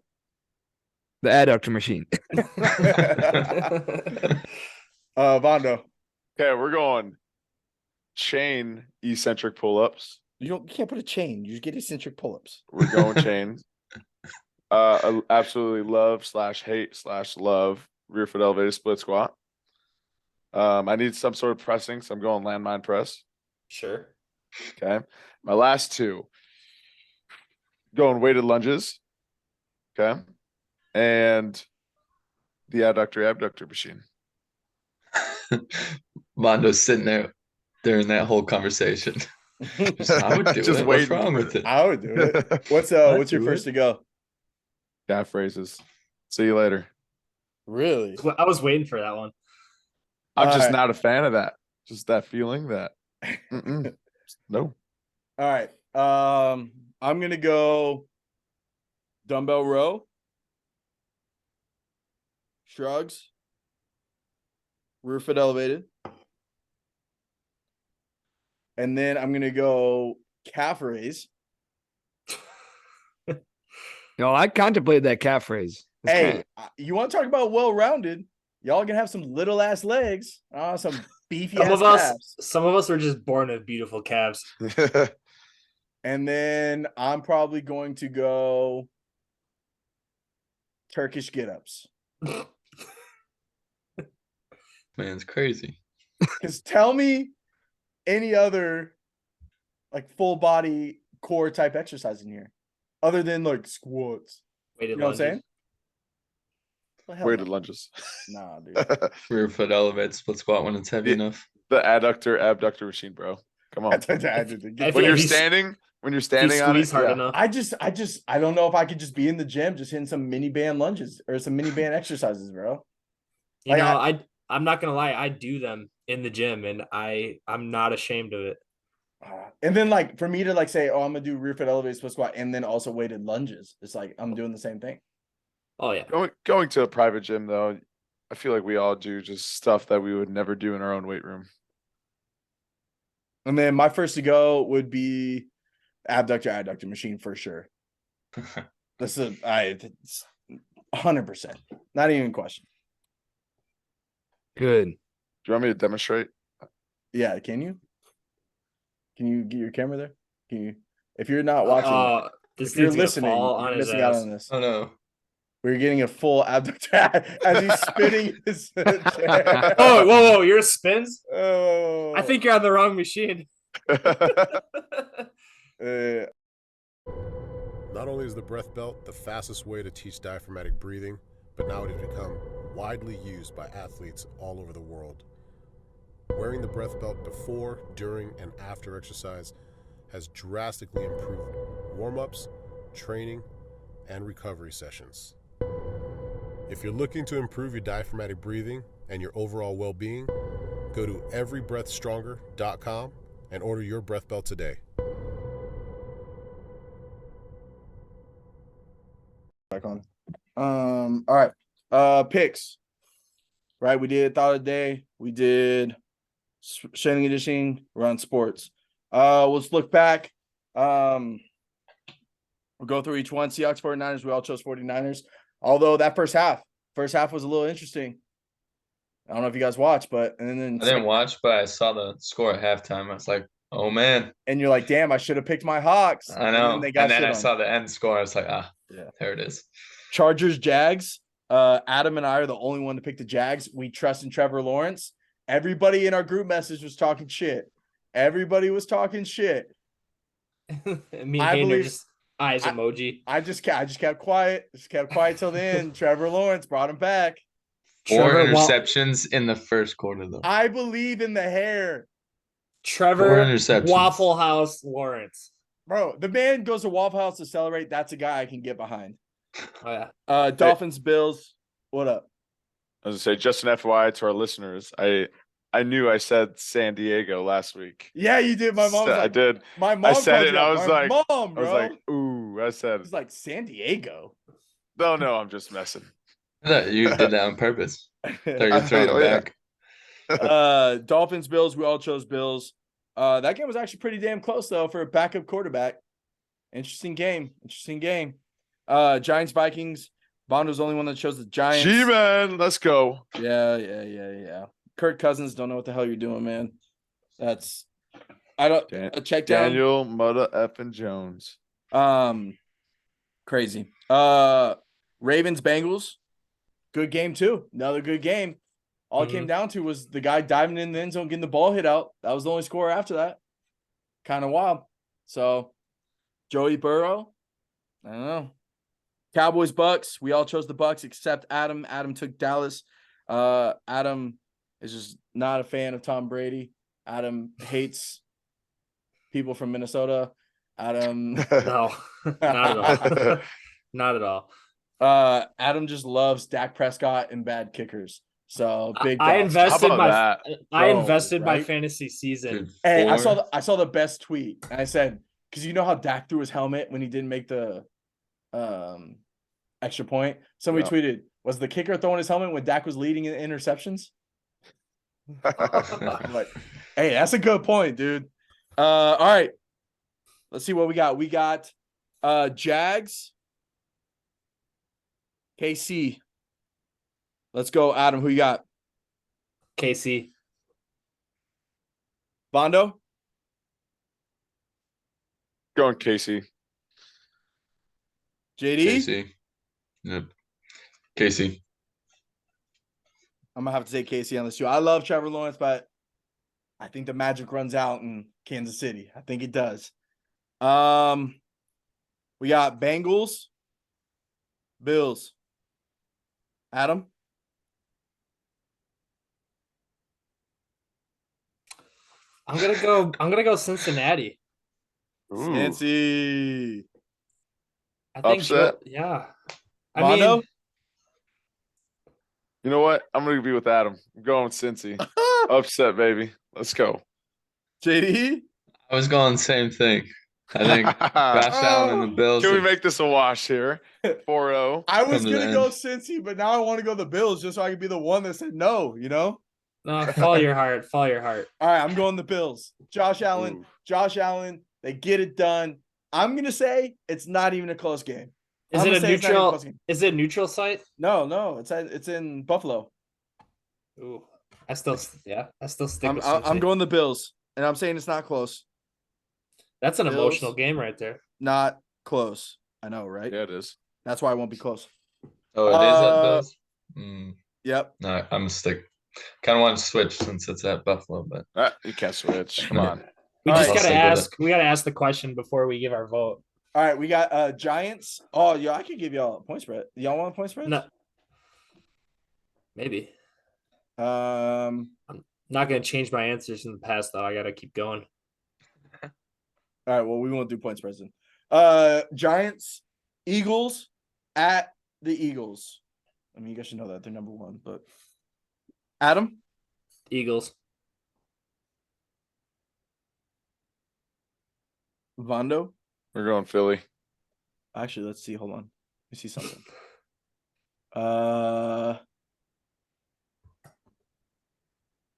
the adductor machine. Vondo, Okay, we're going chain eccentric pull-ups. you can't put a chain. You just get eccentric pull-ups. We're going chain. I absolutely love/hate/love rear foot elevated split squat. I need some sort of pressing, so I'm going landmine press. Sure. Okay. My last 2 going weighted lunges. Okay. And the abductor machine. Mondo's sitting there during that whole conversation. I would do Just it. What's waiting wrong for with it. it? I would do it. What's I'd your do first it. to go? Calf raises. See you later. Really? I was waiting for that one. I'm just Alright. not a fan of that. Just that feeling that no. All right. I'm gonna go dumbbell row, shrugs, rear foot elevated, and then I'm gonna go calf raise. No, I contemplated that calf raise. It's Hey, kinda- you want to talk about well-rounded? Y'all gonna have some little ass legs, some beefy Some ass of us, calves. some of us were just born with beautiful calves. And then I'm probably going to go Turkish get-ups. Man's crazy. Because tell me any other like full body core type exercise in here, other than like squats. Weighted You know what I'm saying? lunges. Well, hell Weighted no. lunges. Nah, dude. The Rear foot elevate split squat when it's heavy Yeah. enough. abductor machine, bro. Come on. If When you- you're if you s- standing, when you're If you standing on it, squeeze hard yeah. enough. I don't know if I could just be in the gym just hitting some mini band lunges or some mini band exercises, bro. You know, Like, I'm not gonna lie, I do them in the gym and I'm not ashamed of it. And then like for me to like say, oh, I'm gonna do rear foot elevated split squat and then also weighted lunges. It's like I'm doing the same thing. Oh yeah. Going to a private gym though, I feel like we all do just stuff that we would never do in our own weight room. And then my first to go would be adductor machine for sure. This is it's 100%. Not even a question. Good. Do you want me to demonstrate? Yeah, can you? Can you get your camera there? Can you? If you're not watching, This if you're dude's gonna listening, fall you're on his missing out ass. on this. Oh no. We're getting a full abductor as he's spinning his chair. Oh, whoa! Yours spins. Oh, I think you're on the wrong machine. Not only is the breath belt the fastest way to teach diaphragmatic breathing, but now it has become widely used by athletes all over the world. Wearing the breath belt before, during, and after exercise has drastically improved warm-ups, training, and recovery sessions. If you're looking to improve your diaphragmatic breathing and your overall well-being, go to everybreathstronger.com and order your breath belt today. back on. All right. Picks. Right, we did thought of the day. We did Shining Edition run sports. Let's look back. We'll go through each one. Seahawks, 49ers. We all chose 49ers. Although that first half was a little interesting. I don't know if you guys watched, but and then I didn't watch, but I saw the score at halftime. I was like, oh man. and you're like, damn, I should have picked my Hawks. I And know. then they got And then shit I on. saw the end score. I was like, Yeah. there it is. Chargers, Jags. Adam and I are the only one to pick the Jags. We trust in Trevor Lawrence. Everybody in our group message was talking shit. Everybody was talking shit. Me and I Hayden are believe- just eyes emoji. I just kept quiet. Just kept quiet till the end. Trevor Lawrence brought him back. Four Trevor Wa- interceptions in the first quarter, though. I believe in the hair. Trevor Four interceptions. Waffle House Lawrence. Bro, the man goes to Waffle House to celebrate. That's a guy I can get behind. Oh yeah. Dolphins, Bills. What up? I was gonna say, just an FYI to our listeners, I knew I said San Diego last week. Yeah, you did. My mom was I like, did. my mom said called it, you I out. was My like- mom, I bro. was like, ooh, I said, It's like San Diego. no, I'm just messing. I thought you did that on purpose. Thought you were throwing Oh, it yeah. back. Dolphins, Bills. We all chose Bills. That game was actually pretty damn close though for a backup quarterback. Interesting game. Giants, Vikings. Bondo's the only one that chose the Giants. G-Man, let's go. Yeah. Kirk Cousins, don't know what the hell you're doing, man. That's I don't a check down. Daniel Mudda Effin Jones. Crazy. Ravens, Bengals. Good game too. Another good game. All it came down to was the guy diving in the end zone, getting the ball hit out. That was the only score after that. Kind of wild. So, Joey Burrow. I don't know. Cowboys, Bucks. We all chose the Bucks except Adam. Adam took Dallas. Adam is just not a fan of Tom Brady. Adam hates people from Minnesota. Adam. No, not at all. Not at all. Adam just loves Dak Prescott and bad kickers. So big. I dogs. invested How about my I Bro, invested my right? fantasy season. Dude, Hey, I four- saw the best tweet, and I said, because you know how Dak threw his helmet when he didn't make the extra point. Somebody Yeah. tweeted, "Was the kicker throwing his helmet when Dak was leading in interceptions?" I'm like, hey, that's a good point, dude. All right, let's see what we got. We got Jags, KC. Let's go, Adam. Who you got? KC. Bondo. Going Casey. JD. Casey. Yep. Casey. I'm gonna have to say Casey on this too. I love Trevor Lawrence, but I think the magic runs out in Kansas City. I think it does. We got Bengals, Bills. Adam. I'm gonna go Cincinnati. Ooh. Cincy. I think Upset? yeah. I Mondo. mean, You know what? I'm gonna be with Adam. I'm going with Cincy. Upset, baby. Let's go. JD. I was going same thing. I think Josh Allen and the Bills. Can we have- make this a wash here? 4-0. I was Come to gonna the go end. Cincy, but now I want to go the Bills just so I can be the one that said no. You know. no, follow your heart. Follow your heart. All right, I'm going the Bills. Josh Allen. Ooh. Josh Allen. They get it done. I'm gonna say it's not even a close game. Is I'm it gonna a say it's not even a neutral? close game. Is it a neutral site? No, it's in Buffalo. Ooh, I still stick I'm with I'm Cincy. going the Bills, and I'm saying it's not close. That's an emotional Bills. game right there. Not close. I know, right? Yeah, it is. That's why it won't be close. Oh, it is at Uh, Bills. Yep. No, I'm gonna stick. Kind of want to switch since it's at Buffalo, but You can't switch. Come on. We All just right. gotta I'll stick with ask. We gotta ask the question before we give our vote. All right, we got Giants. Oh, yeah, I could give y'all a point spread. Y'all want a point spread? No, maybe. Um. Not gonna change my answers in the past though. I gotta keep going. All right. Well, we won't do point spreads then. Giants, Eagles at the Eagles. I mean, you guys should know that they're number one, but Adam, Eagles. Vondo. We're going Philly. Actually, let's see. Hold on. Let me see something.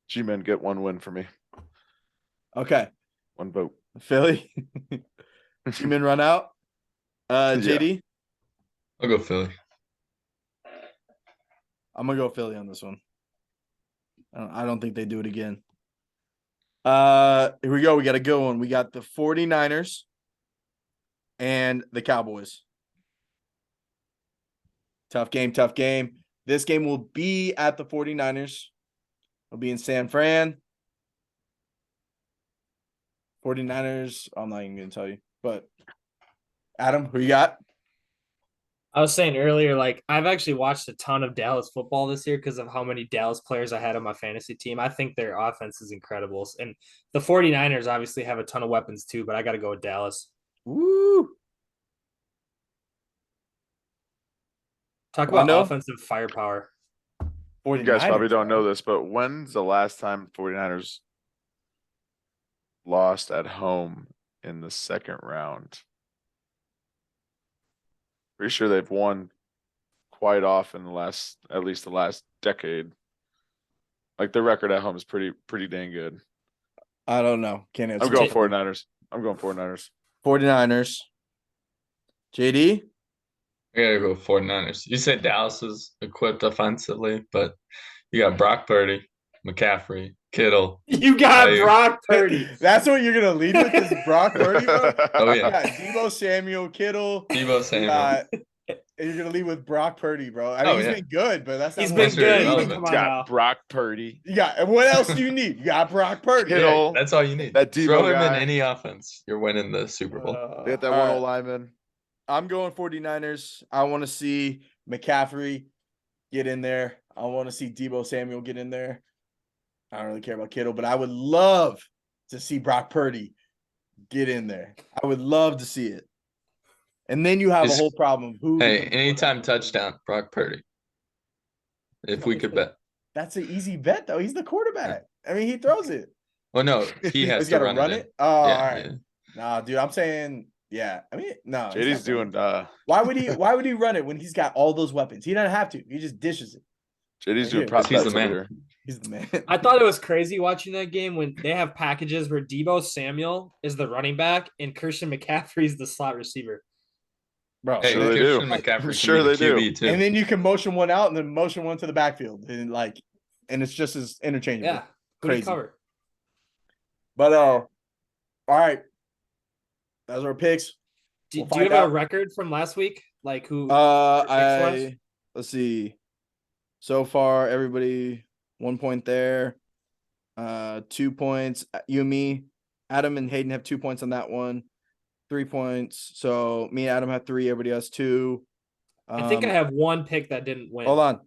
G-Men get one win for me. Okay. One vote. Philly. G-Men run out. JD. I'll go Philly. I'm gonna go Philly on this one. I don't think they do it again. Here we go. We got a good one. We got the 49ers and the Cowboys. Tough game. This game will be at the 49ers. It'll be in San Fran. 49ers, I'm not even gonna tell you. But Adam, who you got? I was saying earlier, like I've actually watched a ton of Dallas football this year because of how many Dallas players I had on my fantasy team. I think their offense is incredible. And the 49ers obviously have a ton of weapons too, but I got to go with Dallas. Woo! Talk about Rondo? offensive firepower. You guys probably 49ers, don't bro. know this, but when's the last time 49ers lost at home in the second round? Pretty sure they've won quite often at least the last decade. Like their record at home is pretty dang good. I don't know. Can't answer. I'm going that. 49ers. I'm going 49ers. 49ers. JD? I gotta go 49ers. You said Dallas is equipped offensively, but you got Brock Purdy, McCaffrey, Kittle. You got Ayuk. Brock Purdy. That's what you're gonna lead with is Brock Purdy, bro? Oh You yeah, got Debo Samuel, Kittle. Debo You Samuel. got, and you're gonna lead with Brock Purdy, bro. I mean, Oh, he's yeah. been good, but that's not He's what been That's you very good. need. relevant. Come on Got now. Brock Purdy. You got, and what else do you need? You got Brock Purdy. Kittle. Yeah, that's all you need. That Debo Throw him guy. in any offense, you're winning the Super Bowl. They got that All one right. old lineman. I'm going 49ers. I want to see McCaffrey get in there. I want to see Debo Samuel get in there. I don't really care about Kittle, but I would love to see Brock Purdy get in there. I would love to see it. And then you have a Is- whole problem of who. Hey, becomes anytime quarterback. touchdown, Brock Purdy. If No, we it's could been- bet. That's an easy bet, though. He's the quarterback. I mean, he throws it. Well, no, he has He's to got to run, run it. it. Oh, Yeah, all right. yeah. Nah, dude, I'm saying, yeah. I mean, no. he's JD's not running doing it. Why would he run it when he's got all those weapons? He doesn't have to. He just dishes it. JD's Right doing here. prop He's the bets over man. here. He's the man. I thought it was crazy watching that game when they have packages where Debo Samuel is the running back and Christian McCaffrey is the slot receiver. Bro. Hey, Sure they do. Christian McCaffrey can Sure be the they do. QB too. And then you can motion one out and then motion one to the backfield. And it's just as interchangeable. Yeah. Who do you Crazy. cover? But all right. Those are our picks. Do We'll you have find out. a record from last week? Like who? picks was? Let's see. So far, everybody 1 point there. 2 points. You and me. Adam and Hayden have 2 points on that one. 3 points. So me and Adam have 3. Everybody has 2. I think I have one pick that didn't win. Hold on.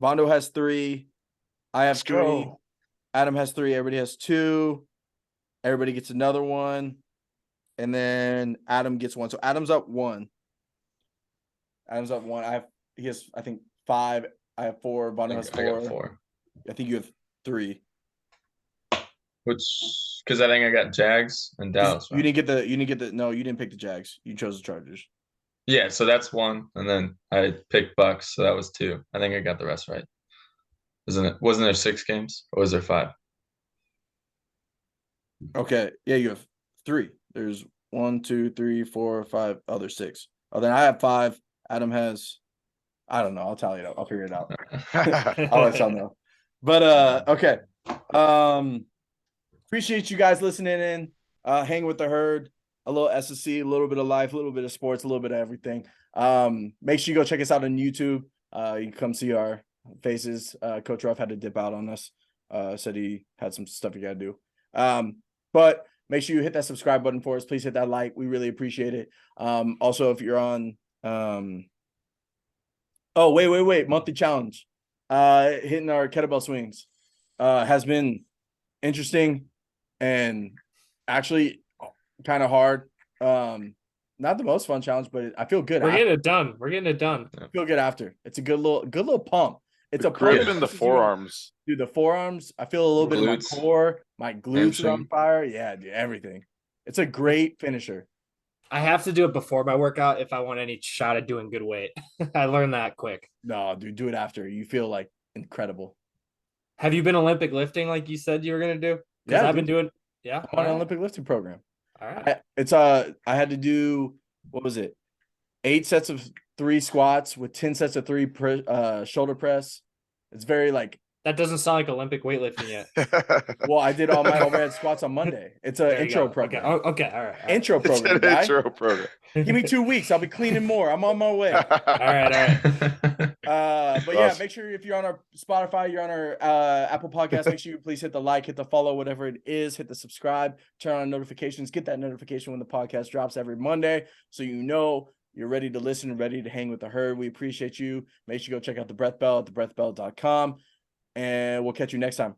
Vondo has 3. I have Let's 3. go. Adam has 3. Everybody has 2. Everybody gets another one. And then Adam gets 1. So Adam's up 1. Adam's up 1. He has, I think, 5. I have 4. Vondo has I got 4. 4. I think you have 3. Which, because I think I got Jags and Dallas. You Right? didn't get the no, you didn't pick the Jags. You chose the Chargers. Yeah, so that's 1, and then I picked Bucks, so that was 2. I think I got the rest right. Wasn't there 6 games, or was there 5? Okay. Yeah, you have 3. There's 1, 2, 3, 4, 5. Oh, there's 6. Oh, then I have 5. Adam has, I don't know. I'll tell you. I'll figure it out. I'll let y'all know. But okay. Appreciate you guys listening in. Hang with the herd. A little SSC, a little bit of life, a little bit of sports, a little bit of everything. Make sure you go check us out on YouTube. You can come see our faces. Coach Ruff had to dip out on us. Said he had some stuff he got to do. But make sure you hit that subscribe button for us. Please hit that like. We really appreciate it. Also, if you're on oh, wait. Monthly challenge. Hitting our kettlebell swings has been interesting and actually kind of hard. Not the most fun challenge, but I feel good. We're getting it done. We're getting it done. I feel good after. It's a good little pump. It's The a grip pump in the that forearms. Dude, the forearms. I feel a little bit in my Glutes. core. My glutes are on Hamstring. fire. Yeah, dude, everything. It's a great finisher. I have to do it before my workout if I want any shot at doing good weight. I learned that quick. No, dude, do it after. You feel like incredible. Have you been Olympic lifting like you said you were gonna do? Because Yeah, I've been dude. doing. Yeah. I'm on an All right. Olympic lifting program. All right. I had to do, what was it? 8 sets of 3 squats with 10 sets of 3 shoulder press. It's very like, That doesn't sound like Olympic weightlifting yet. well, I did all my overhead squats on Monday. It's an There you intro go. program. Okay. Oh, okay. All right. All right. Intro It's program, an guy. intro program. Give me 2 weeks. I'll be cleaning more. I'm on my way. All right. But yeah, Awesome. make sure if you're on our Spotify, you're on our Apple Podcast, make sure you please hit the like, hit the follow, whatever it is, hit the subscribe, turn on notifications, get that notification when the podcast drops every Monday, so you know you're ready to listen and ready to hang with the herd. We appreciate you. Make sure you go check out the Breath Belt at thebreathbelt.com, and we'll catch you next time.